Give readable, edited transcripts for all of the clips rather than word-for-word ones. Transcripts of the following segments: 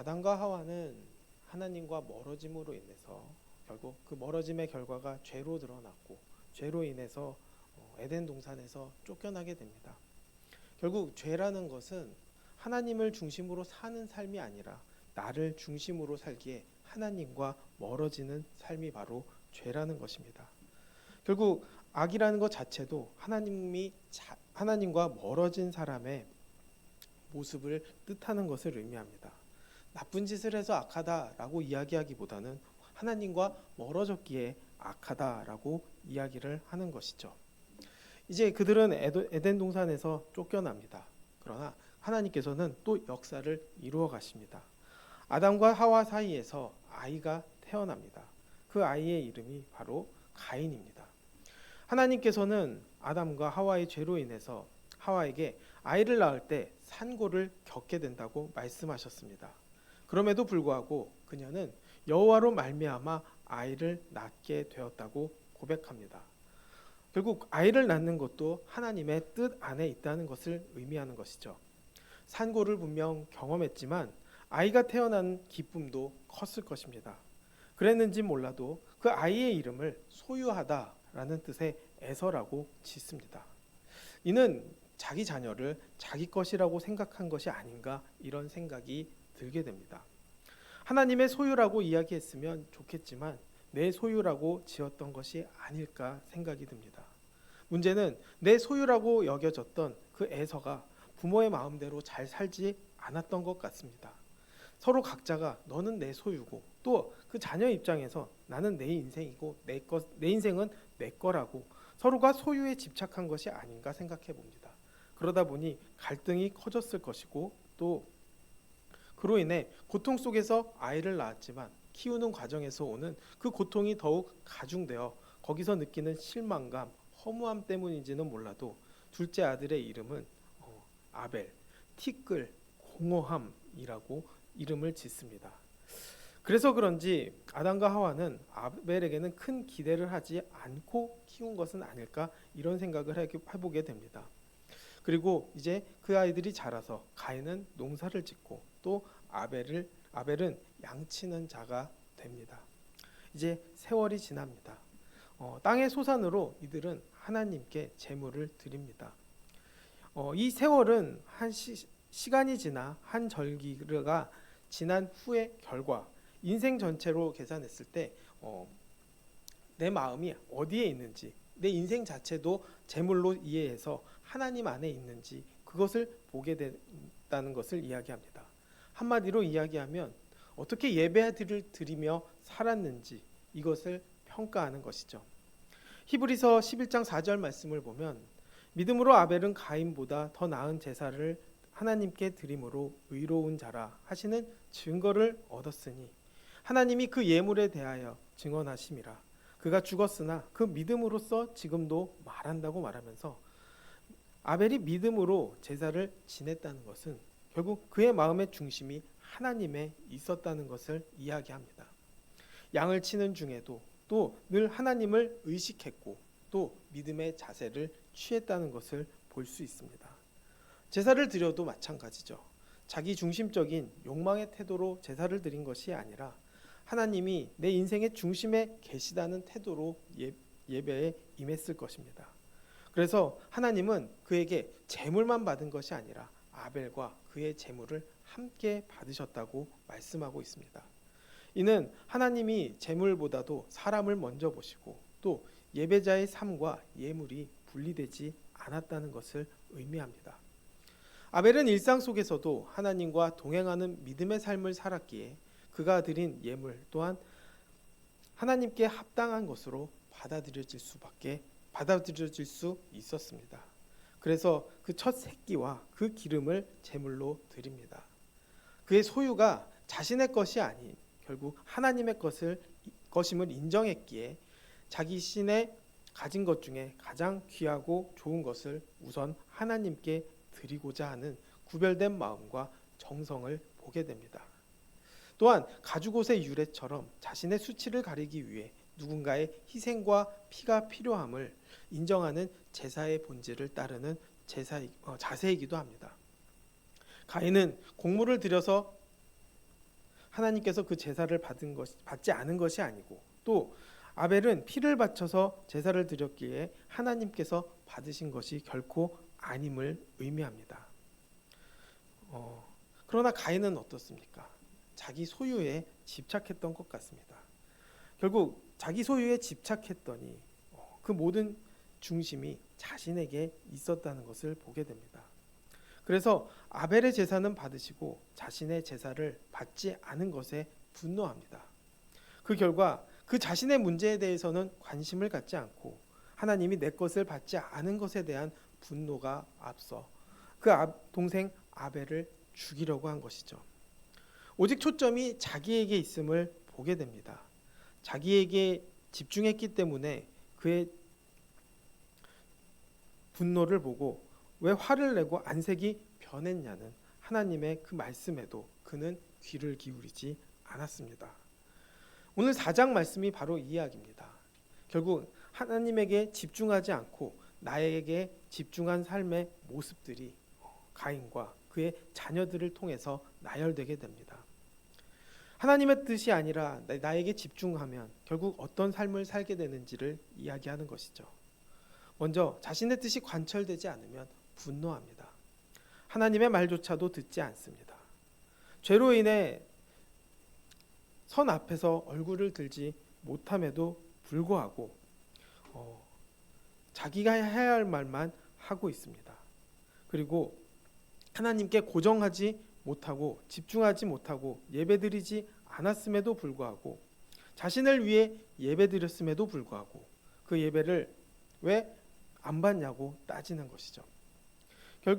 아담과 하와는 하나님과 멀어짐으로 인해서 결국 그 멀어짐의 결과가 죄로 드러났고, 죄로 인해서 에덴 동산에서 쫓겨나게 됩니다. 결국 죄라는 것은 하나님을 중심으로 사는 삶이 아니라 나를 중심으로 살기에 하나님과 멀어지는 삶이 바로 죄라는 것입니다. 결국 악이라는 것 자체도 하나님과 멀어진 사람의 모습을 뜻하는 것을 의미합니다. 나쁜 짓을 해서 악하다라고 이야기하기보다는 하나님과 멀어졌기에 악하다라고 이야기를 하는 것이죠. 이제 그들은 에덴 동산에서 쫓겨납니다. 그러나 하나님께서는 또 역사를 이루어 가십니다. 아담과 하와 사이에서 아이가 태어납니다. 그 아이의 이름이 바로 가인입니다. 하나님께서는 아담과 하와의 죄로 인해서 하와에게 아이를 낳을 때 산고를 겪게 된다고 말씀하셨습니다. 그럼에도 불구하고 그녀는 여호와로 말미암아 아이를 낳게 되었다고 고백합니다. 결국 아이를 낳는 것도 하나님의 뜻 안에 있다는 것을 의미하는 것이죠. 산고를 분명 경험했지만 아이가 태어난 기쁨도 컸을 것입니다. 그랬는지 몰라도 그 아이의 이름을 소유하다라는 뜻의 에서라고 짓습니다. 이는 자기 자녀를 자기 것이라고 생각한 것이 아닌가, 이런 생각이 들게 됩니다. 하나님의 소유라고 이야기했으면 좋겠지만 내 소유라고 지었던 것이 아닐까 생각이 듭니다. 문제는 내 소유라고 여겨졌던 그 에서가 부모의 마음대로 잘 살지 않았던 것 같습니다. 서로 각자가 너는 내 소유고 또 그 자녀 입장에서 나는 내 인생이고 내 인생은 내 거라고 서로가 소유에 집착한 것이 아닌가 생각해 봅니다. 그러다 보니 갈등이 커졌을 것이고, 또 그로 인해 고통 속에서 아이를 낳았지만 키우는 과정에서 오는 그 고통이 더욱 가중되어 거기서 느끼는 실망감, 허무함 때문인지는 몰라도 둘째 아들의 이름은 아벨, 티끌, 공허함이라고 이름을 짓습니다. 그래서 그런지 아담과 하와는 아벨에게는 큰 기대를 하지 않고 키운 것은 아닐까, 이런 생각을 해보게 됩니다. 그리고 이제 그 아이들이 자라서 가인은 농사를 짓고 또 아벨은 양치는 자가 됩니다. 이제 세월이 지납니다. 땅의 소산으로 이들은 하나님께 제물을 드립니다. 이 세월은 시간이 지나 한 절기가 지난 후의 결과, 인생 전체로 계산했을 때 내 마음이 어디에 있는지, 내 인생 자체도 제물로 이해해서 하나님 안에 있는지 그것을 보게 된다는 것을 이야기합니다. 한마디로 이야기하면 어떻게 예배를 드리며 살았는지 이것을 평가하는 것이죠. 히브리서 11장 4절 말씀을 보면 믿음으로 아벨은 가인보다 더 나은 제사를 하나님께 드림으로 의로운 자라 하시는 증거를 얻었으니 하나님이 그 예물에 대하여 증언하심이라. 그가 죽었으나 그 믿음으로써 지금도 말한다고 말하면서 아벨이 믿음으로 제사를 지냈다는 것은 결국 그의 마음의 중심이 하나님에 있었다는 것을 이야기합니다. 양을 치는 중에도 또 늘 하나님을 의식했고 또 믿음의 자세를 취했다는 것을 볼 수 있습니다. 제사를 드려도 마찬가지죠. 자기 중심적인 욕망의 태도로 제사를 드린 것이 아니라 하나님이 내 인생의 중심에 계시다는 태도로 예배에 임했을 것입니다. 그래서 하나님은 그에게 제물만 받은 것이 아니라 아벨과 그의 제물을 함께 받으셨다고 말씀하고 있습니다. 이는 하나님이 제물보다도 사람을 먼저 보시고 또 예배자의 삶과 예물이 분리되지 않았다는 것을 의미합니다. 아벨은 일상 속에서도 하나님과 동행하는 믿음의 삶을 살았기에 그가 드린 예물 또한 하나님께 합당한 것으로 받아들여질 수 있었습니다. 그래서 그 첫 새끼와 그 기름을 제물로 드립니다. 그의 소유가 자신의 것이 아닌 결국 하나님의 것임을 인정했기에 자기 신의 가진 것 중에 가장 귀하고 좋은 것을 우선 하나님께 드리고자 하는 구별된 마음과 정성을 보게 됩니다. 또한 가죽옷의 유래처럼 자신의 수치를 가리기 위해 누군가의 희생과 피가 필요함을 인정하는 제사의 본질을 따르는 자세이기도 합니다. 가인은 곡물을 들여서 하나님께서 그 제사를 받지 않은 것이 아니고, 또 아벨은 피를 바쳐서 제사를 드렸기에 하나님께서 받으신 것이 결코 아님을 의미합니다. 그러나 가인은 어떻습니까? 자기 소유에 집착했던 것 같습니다. 결국 자기 소유에 집착했더니 그 모든 중심이 자신에게 있었다는 것을 보게 됩니다. 그래서 아벨의 제사는 받으시고 자신의 제사를 받지 않은 것에 분노합니다. 그 결과 그 자신의 문제에 대해서는 관심을 갖지 않고 하나님이 내 것을 받지 않은 것에 대한 분노가 앞서 그 동생 아벨을 죽이려고 한 것이죠. 오직 초점이 자기에게 있음을 보게 됩니다. 자기에게 집중했기 때문에 그의 분노를 보고 왜 화를 내고 안색이 변했냐는 하나님의 그 말씀에도 그는 귀를 기울이지 않았습니다. 오늘 4장 말씀이 바로 이 이야기입니다. 결국 하나님에게 집중하지 않고 나에게 집중한 삶의 모습들이 가인과 그의 자녀들을 통해서 나열되게 됩니다. 하나님의 뜻이 아니라 나에게 집중하면 결국 어떤 삶을 살게 되는지를 이야기하는 것이죠. 먼저 자신의 뜻이 관철되지 않으면 분노합니다. 하나님의 말조차도 듣지 않습니다. 죄로 인해 선 앞에서 얼굴을 들지 못함에도 불구하고 자기가 해야 할 말만 하고 있습니다. 그리고 하나님께 고정하지 못하고 집중하지 못하고 예배드리지 않았음에도 불구하고 자신을 위해 예배드렸음에도 불구하고 그 예배를 왜 안 받냐고 따지는 것이죠.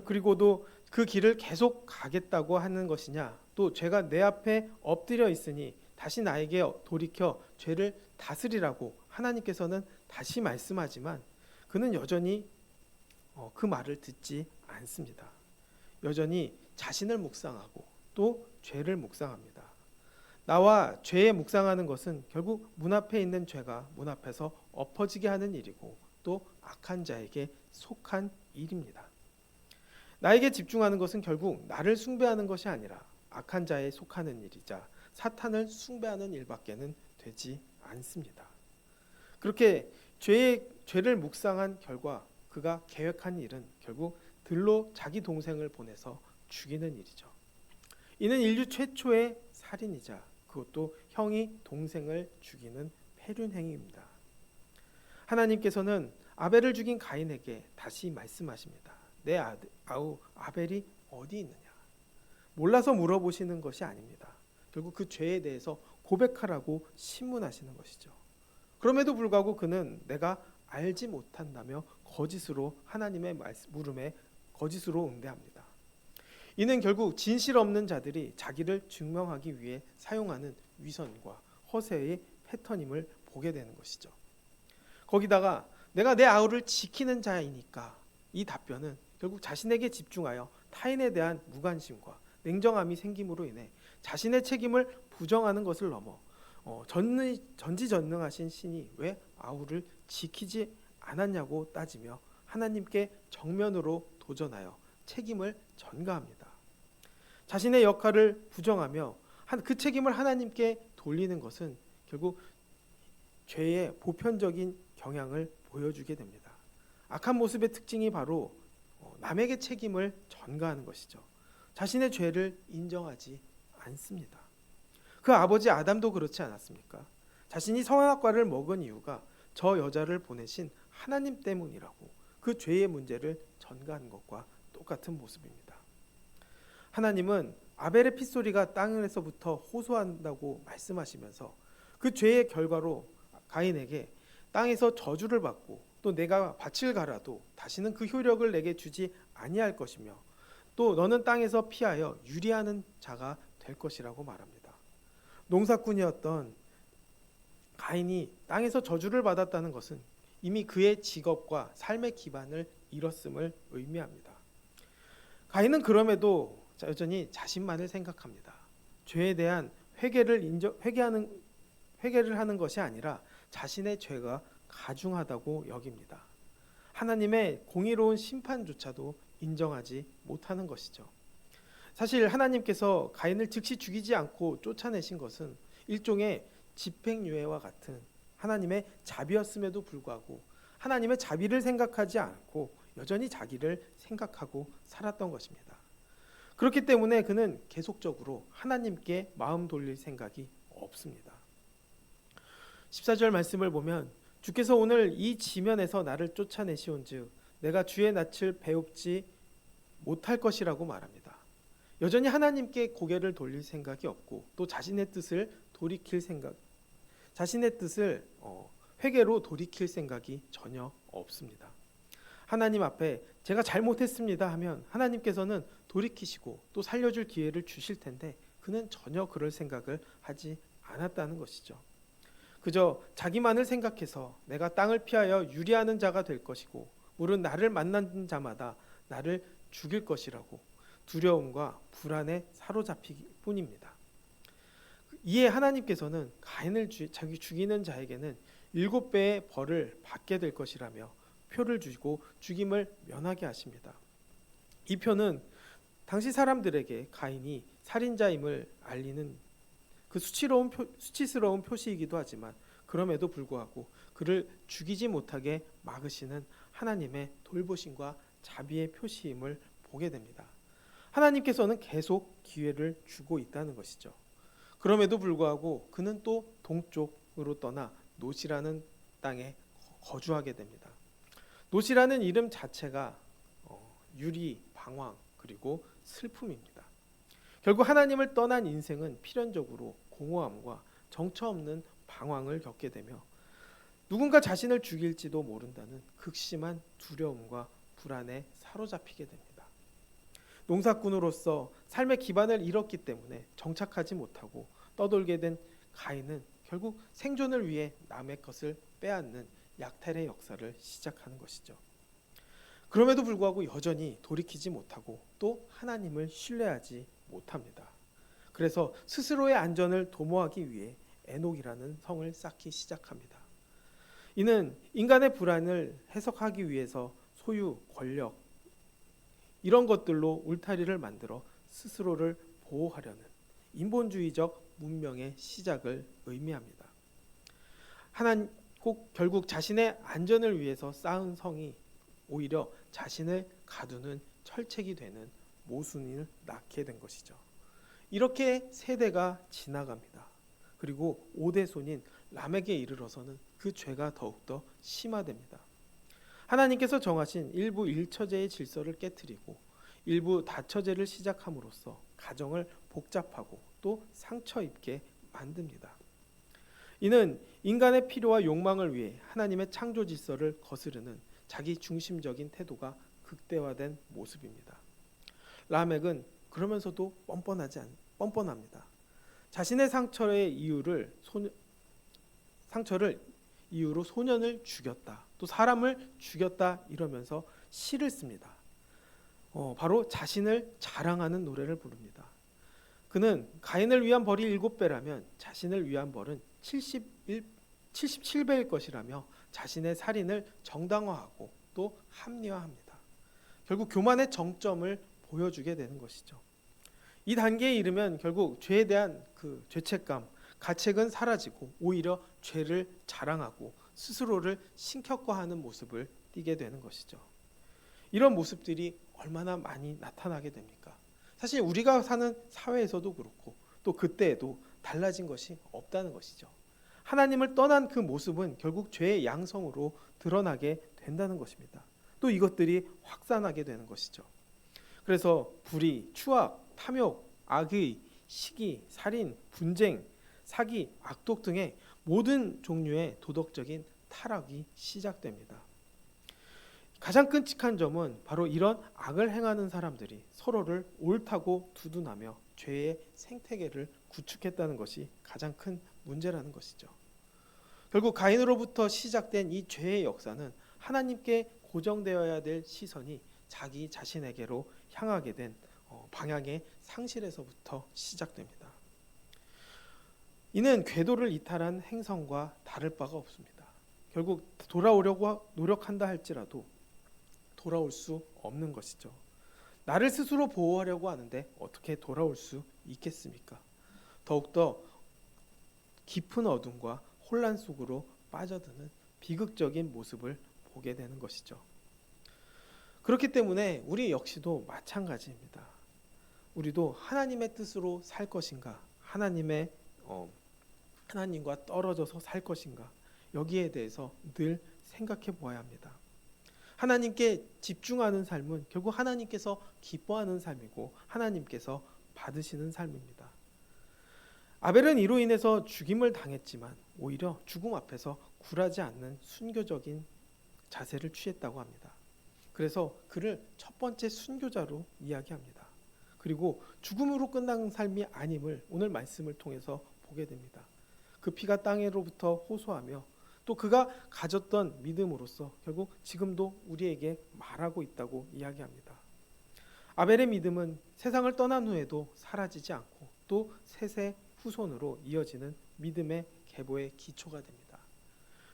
그리고도 그 길을 계속 가겠다고 하는 것이냐, 또 죄가 내 앞에 엎드려 있으니 다시 나에게 돌이켜 죄를 다스리라고 하나님께서는 다시 말씀하지만 그는 여전히 그 말을 듣지 않습니다. 여전히 자신을 묵상하고 또 죄를 묵상합니다. 나와 죄에 묵상하는 것은 결국 문 앞에 있는 죄가 문 앞에서 엎어지게 하는 일이고 또 악한 자에게 속한 일입니다. 나에게 집중하는 것은 결국 나를 숭배하는 것이 아니라 악한 자에 속하는 일이자 사탄을 숭배하는 일밖에는 되지 않습니다. 그렇게 죄를 묵상한 결과 그가 계획한 일은 결국 들로 자기 동생을 보내서 죽이는 일이죠. 이는 인류 최초의 살인이자 그것도 형이 동생을 죽이는 패륜 행위입니다. 하나님께서는 아벨을 죽인 가인에게 다시 말씀하십니다. 내 아벨이 어디 있느냐? 몰라서 물어보시는 것이 아닙니다. 결국 그 죄에 대해서 고백하라고 신문하시는 것이죠. 그럼에도 불구하고 그는 내가 알지 못한다며 거짓으로 하나님의 물음에 거짓으로 응대합니다. 이는 결국 진실 없는 자들이 자기를 증명하기 위해 사용하는 위선과 허세의 패턴임을 보게 되는 것이죠. 거기다가 내가 내 아우를 지키는 자이니까 이 답변은 결국 자신에게 집중하여 타인에 대한 무관심과 냉정함이 생김으로 인해 자신의 책임을 부정하는 것을 넘어 전지전능하신 신이 왜 아우를 지키지 않았냐고 따지며 하나님께 정면으로 도전하여 책임을 전가합니다. 자신의 역할을 부정하며 그 책임을 하나님께 돌리는 것은 결국 죄의 보편적인 경향을 보여주게 됩니다. 악한 모습의 특징이 바로 남에게 책임을 전가하는 것이죠. 자신의 죄를 인정하지 않습니다. 그 아버지 아담도 그렇지 않았습니까? 자신이 선악과를 먹은 이유가 저 여자를 보내신 하나님 때문이라고 그 죄의 문제를 전가한 것과 똑같은 모습입니다. 하나님은 아벨의 핏소리가 땅에서부터 호소한다고 말씀하시면서 그 죄의 결과로 가인에게 땅에서 저주를 받고 또 내가 밭을 갈아도 다시는 그 효력을 내게 주지 아니할 것이며 또 너는 땅에서 피하여 유리하는 자가 될 것이라고 말합니다. 농사꾼이었던 가인이 땅에서 저주를 받았다는 것은 이미 그의 직업과 삶의 기반을 잃었음을 의미합니다. 가인은 그럼에도 여전히 자신만을 생각합니다. 죄에 대한 회개를 하는 것이 아니라 자신의 죄가 가중하다고 여깁니다. 하나님의 공의로운 심판조차도 인정하지 못하는 것이죠. 사실 하나님께서 가인을 즉시 죽이지 않고 쫓아내신 것은 일종의 집행유예와 같은 하나님의 자비였음에도 불구하고 하나님의 자비를 생각하지 않고 여전히 자기를 생각하고 살았던 것입니다. 그렇기 때문에 그는 계속적으로 하나님께 마음 돌릴 생각이 없습니다. 14절 말씀을 보면 주께서 오늘 이 지면에서 나를 쫓아내시온즉 내가 주의 낯을 배웁지 못할 것이라고 말합니다. 여전히 하나님께 고개를 돌릴 생각이 없고 또 자신의 뜻을 돌이킬 생각, 자신의 뜻을 회개로 돌이킬 생각이 전혀 없습니다. 하나님 앞에 제가 잘못했습니다 하면 하나님께서는 돌이키시고 또 살려줄 기회를 주실 텐데 그는 전혀 그럴 생각을 하지 않았다는 것이죠. 그저 자기만을 생각해서 내가 땅을 피하여 유리하는 자가 될 것이고 물은 나를 만난 자마다 나를 죽일 것이라고 두려움과 불안에 사로잡힐 뿐입니다. 이에 하나님께서는 가인을 자기 죽이는 자에게는 7배의 벌을 받게 될 것이라며 표를 주고 죽임을 면하게 하십니다. 이 표는 당시 사람들에게 가인이 살인자임을 알리는 그 수치스러운 표시이기도 하지만 그럼에도 불구하고 그를 죽이지 못하게 막으시는 하나님의 돌보심과 자비의 표시임을 보게 됩니다. 하나님께서는 계속 기회를 주고 있다는 것이죠. 그럼에도 불구하고 그는 또 동쪽으로 떠나 노시라는 땅에 거주하게 됩니다. 노시라는 이름 자체가 유리, 방황, 그리고 슬픔입니다. 결국 하나님을 떠난 인생은 필연적으로 공허함과 정처 없는 방황을 겪게 되며 누군가 자신을 죽일지도 모른다는 극심한 두려움과 불안에 사로잡히게 됩니다. 농사꾼으로서 삶의 기반을 잃었기 때문에 정착하지 못하고 떠돌게 된 가인은 결국 생존을 위해 남의 것을 빼앗는 약탈의 역사를 시작하는 것이죠. 그럼에도 불구하고 여전히 돌이키지 못하고 또 하나님을 신뢰하지 못합니다. 그래서 스스로의 안전을 도모하기 위해 에녹이라는 성을 쌓기 시작합니다. 이는 인간의 불안을 해석하기 위해서 소유, 권력 이런 것들로 울타리를 만들어 스스로를 보호하려는 인본주의적 문명의 시작을 의미합니다. 결국 자신의 안전을 위해서 쌓은 성이 오히려 자신을 가두는 철책이 되는 모순을 낳게 된 것이죠. 이렇게 세대가 지나갑니다. 그리고 5대손인 람에게 이르러서는 그 죄가 더욱더 심화됩니다. 하나님께서 정하신 일부 일처제의 질서를 깨뜨리고 일부 다처제를 시작함으로써 가정을 복잡하고 또 상처 입게 만듭니다. 이는 인간의 필요와 욕망을 위해 하나님의 창조 질서를 거스르는 자기 중심적인 태도가 극대화된 모습입니다. 라멕은 그러면서도 뻔뻔합니다. 자신의 상처를 이유로 소년을 죽였다. 또 사람을 죽였다 이러면서 시를 씁니다. 바로 자신을 자랑하는 노래를 부릅니다. 그는 가인을 위한 벌이 7배라면 자신을 위한 벌은 77배일 것이라며 자신의 살인을 정당화하고 또 합리화합니다. 결국 교만의 정점을 보여주게 되는 것이죠. 이 단계에 이르면 결국 죄에 대한 그 죄책감, 가책은 사라지고 오히려 죄를 자랑하고 스스로를 신격화하는 모습을 띠게 되는 것이죠. 이런 모습들이 얼마나 많이 나타나게 됩니까? 사실 우리가 사는 사회에서도 그렇고 또 그때에도 달라진 것이 없다는 것이죠. 하나님을 떠난 그 모습은 결국 죄의 양성으로 드러나게 된다는 것입니다. 또 이것들이 확산하게 되는 것이죠. 그래서 불의, 추악, 탐욕, 악의, 시기, 살인, 분쟁, 사기, 악독 등의 모든 종류의 도덕적인 타락이 시작됩니다. 가장 끔찍한 점은 바로 이런 악을 행하는 사람들이 서로를 옳다고 두둔하며 죄의 생태계를 구축했다는 것이 가장 큰 문제라는 것이죠. 결국 가인으로부터 시작된 이 죄의 역사는 하나님께 고정되어야 될 시선이 자기 자신에게로 향하게 된 방향의 상실에서부터 시작됩니다. 이는 궤도를 이탈한 행성과 다를 바가 없습니다. 결국 돌아오려고 노력한다 할지라도 돌아올 수 없는 것이죠. 나를 스스로 보호하려고 하는데 어떻게 돌아올 수 있겠습니까? 더욱더 깊은 어둠과 혼란 속으로 빠져드는 비극적인 모습을 보게 되는 것이죠. 그렇기 때문에 우리 역시도 마찬가지입니다. 우리도 하나님의 뜻으로 살 것인가, 하나님과 떨어져서 살 것인가, 여기에 대해서 늘 생각해 보아야 합니다. 하나님께 집중하는 삶은 결국 하나님께서 기뻐하는 삶이고 하나님께서 받으시는 삶입니다. 아벨은 이로 인해서 죽임을 당했지만 오히려 죽음 앞에서 굴하지 않는 순교적인 자세를 취했다고 합니다. 그래서 그를 첫 번째 순교자로 이야기합니다. 그리고 죽음으로 끝난 삶이 아님을 오늘 말씀을 통해서 보게 됩니다. 그 피가 땅으로부터 호소하며 또 그가 가졌던 믿음으로써 결국 지금도 우리에게 말하고 있다고 이야기합니다. 아벨의 믿음은 세상을 떠난 후에도 사라지지 않고 또 세세 후손으로 이어지는 믿음의 계보의 기초가 됩니다.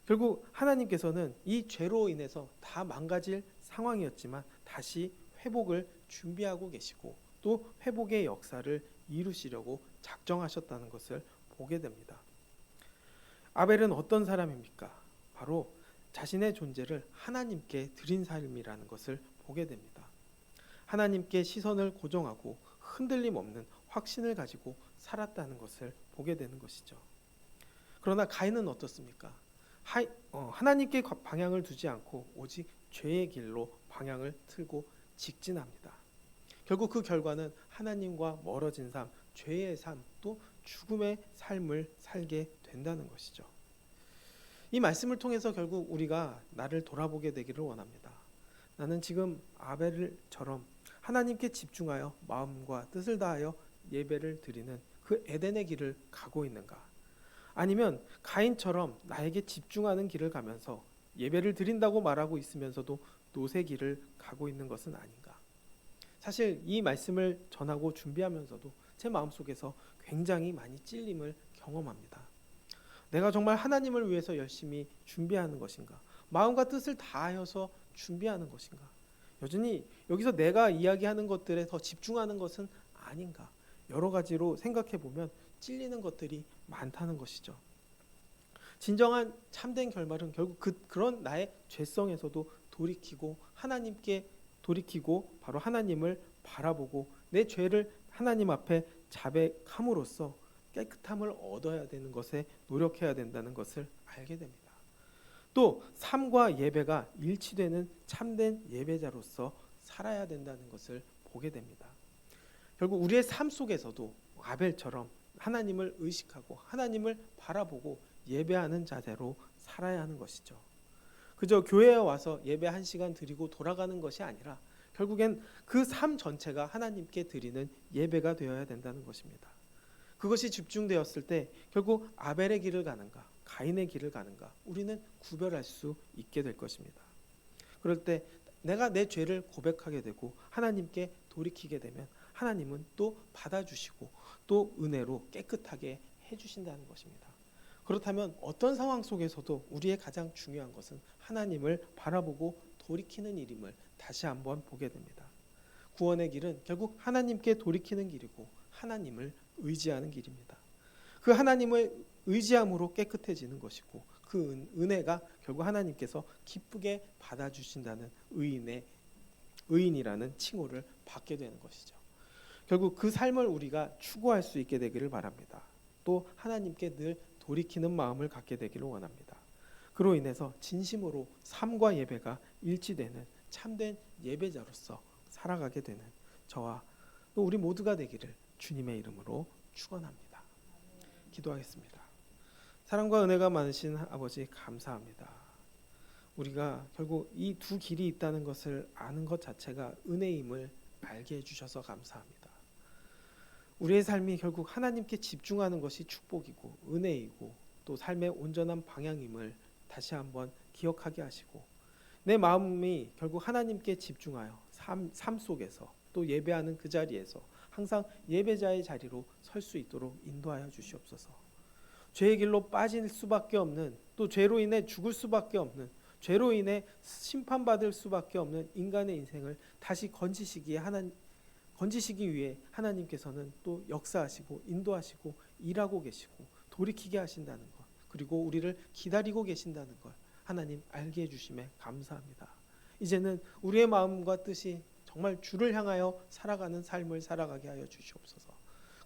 결국 하나님께서는 이 죄로 인해서 다 망가질 상황이었지만 다시 회복을 준비하고 계시고 또 회복의 역사를 이루시려고 작정하셨다는 것을 보게 됩니다. 아벨은 어떤 사람입니까? 바로 자신의 존재를 하나님께 드린 삶이라는 것을 보게 됩니다. 하나님께 시선을 고정하고 흔들림 없는 확신을 가지고 살았다는 것을 보게 되는 것이죠. 그러나 가인은 어떻습니까? 하나님께 방향을 두지 않고 오직 죄의 길로 방향을 틀고 직진합니다. 결국 그 결과는 하나님과 멀어진 삶, 죄의 삶, 또 죽음의 삶을 살게 된다는 것이죠. 이 말씀을 통해서 결국 우리가 나를 돌아보게 되기를 원합니다. 나는 지금 아벨처럼 하나님께 집중하여 마음과 뜻을 다하여 예배를 드리는 그 에덴의 길을 가고 있는가? 아니면 가인처럼 나에게 집중하는 길을 가면서 예배를 드린다고 말하고 있으면서도 노새 길을 가고 있는 것은 아닌가? 사실 이 말씀을 전하고 준비하면서도 제 마음속에서 굉장히 많이 찔림을 경험합니다. 내가 정말 하나님을 위해서 열심히 준비하는 것인가? 마음과 뜻을 다하여서 준비하는 것인가? 여전히 여기서 내가 이야기하는 것들에 더 집중하는 것은 아닌가? 여러 가지로 생각해 보면 찔리는 것들이 많다는 것이죠. 진정한 참된 결말은 결국 그런 나의 죄성에서도 돌이키고 하나님께 돌이키고 바로 하나님을 바라보고 내 죄를 하나님 앞에 자백함으로써 깨끗함을 얻어야 되는 것에 노력해야 된다는 것을 알게 됩니다. 또 삶과 예배가 일치되는 참된 예배자로서 살아야 된다는 것을 보게 됩니다. 결국 우리의 삶 속에서도 아벨처럼 하나님을 의식하고 하나님을 바라보고 예배하는 자세로 살아야 하는 것이죠. 그저 교회에 와서 예배 1시간 드리고 돌아가는 것이 아니라 결국엔 그 삶 전체가 하나님께 드리는 예배가 되어야 된다는 것입니다. 그것이 집중되었을 때 결국 아벨의 길을 가는가 가인의 길을 가는가 우리는 구별할 수 있게 될 것입니다. 그럴 때 내가 내 죄를 고백하게 되고 하나님께 돌이키게 되면 하나님은 또 받아주시고 또 은혜로 깨끗하게 해주신다는 것입니다. 그렇다면 어떤 상황 속에서도 우리의 가장 중요한 것은 하나님을 바라보고 돌이키는 일임을 다시 한번 보게 됩니다. 구원의 길은 결국 하나님께 돌이키는 길이고 하나님을 의지하는 길입니다. 그 하나님을 의지함으로 깨끗해지는 것이고 그 은혜가 결국 하나님께서 기쁘게 받아주신다는 의인이라는 칭호를 받게 되는 것이죠. 결국 그 삶을 우리가 추구할 수 있게 되기를 바랍니다. 또 하나님께 늘 돌이키는 마음을 갖게 되기를 원합니다. 그로 인해서 진심으로 삶과 예배가 일치되는 참된 예배자로서 살아가게 되는 저와 또 우리 모두가 되기를 주님의 이름으로 축원합니다. 기도하겠습니다. 사랑과 은혜가 많으신 아버지 감사합니다. 우리가 결국 이 두 길이 있다는 것을 아는 것 자체가 은혜임을 알게 해주셔서 감사합니다. 우리의 삶이 결국 하나님께 집중하는 것이 축복이고 은혜이고 또 삶의 온전한 방향임을 다시 한번 기억하게 하시고 내 마음이 결국 하나님께 집중하여 삶 속에서 또 예배하는 그 자리에서 항상 예배자의 자리로 설 수 있도록 인도하여 주시옵소서. 죄의 길로 빠질 수밖에 없는 또 죄로 인해 죽을 수밖에 없는 죄로 인해 심판받을 수밖에 없는 인간의 인생을 다시 건지시기 위해 하나님께서는 또 역사하시고 인도하시고 일하고 계시고 돌이키게 하신다는 것, 그리고 우리를 기다리고 계신다는 걸 하나님 알게 해주심에 감사합니다. 이제는 우리의 마음과 뜻이 정말 주를 향하여 살아가는 삶을 살아가게 하여 주시옵소서.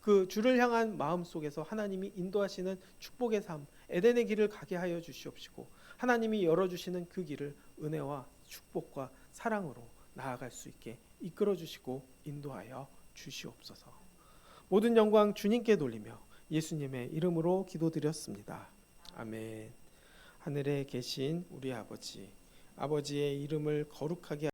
그 주를 향한 마음 속에서 하나님이 인도하시는 축복의 삶, 에덴의 길을 가게 하여 주시옵시고, 하나님이 열어주시는 그 길을 은혜와 축복과 사랑으로 나아갈 수 있게 이끌어 주시고 인도하여 주시옵소서. 모든 영광 주님께 돌리며 예수님의 이름으로 기도드렸습니다. 아멘. 하늘에 계신 우리 아버지의 이름을 거룩하게